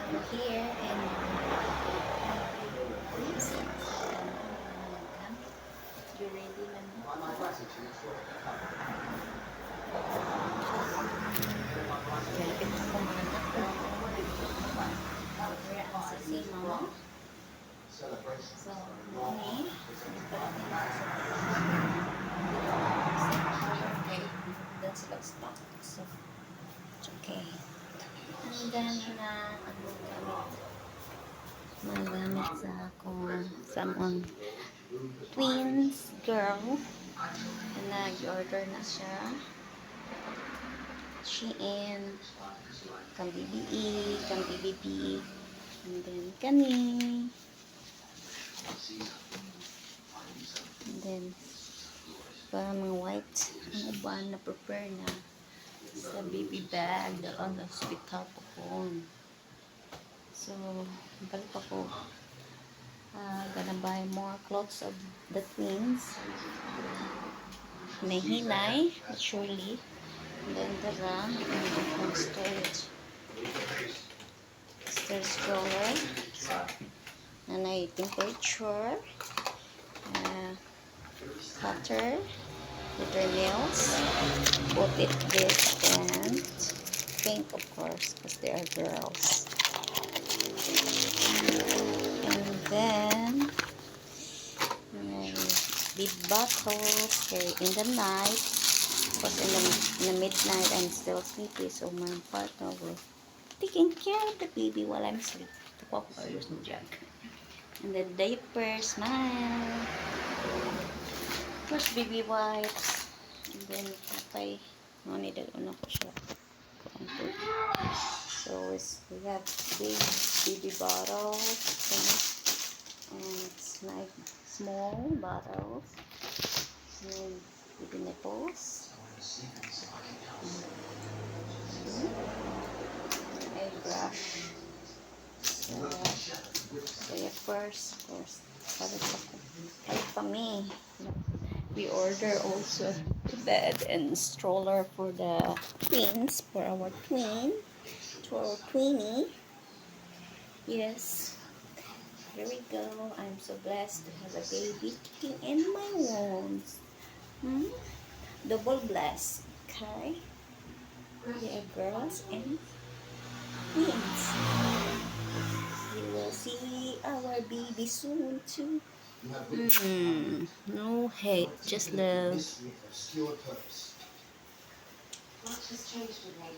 I'm here and you ready na mo? Kalapit na ko mga anak ko. We're ang sisi mama. So, morning. Okay. That's like stock. So, it's okay. And then, magamit sa akong samong twins girl. Nag-order na siya. Shein, kang BBE, kang BBB, and then kani. And then, para mga white, ang uban na prepare na sa baby bag doon sa hospital po ko. So, balik ako. Gonna buy more clothes of the twins. Hinay-hinay, but surely. And then the RAM and storage stroller. And I temperature. Cutter with their nails. Put it this and pink, of course, because they are girls. And then big bottles carry in the night. Because in the midnight I'm still sleepy, so my partner will taking care of the baby while I'm asleep. And then diaper, smile. First baby wipes. And then kapay monidal ano ko siya. So we have big baby bottles, and it's like small bottles. And baby nipples. A brush. So yeah, first, of course, palit pa me. We order also bed and stroller for the twins, for our twin, to our twinnie. Yes, here we go. I'm so blessed to have a baby kicking in my wombs. Double blessed, okay? We are girls and twins. We will see our baby soon too. No hate, just love. Much has changed with me.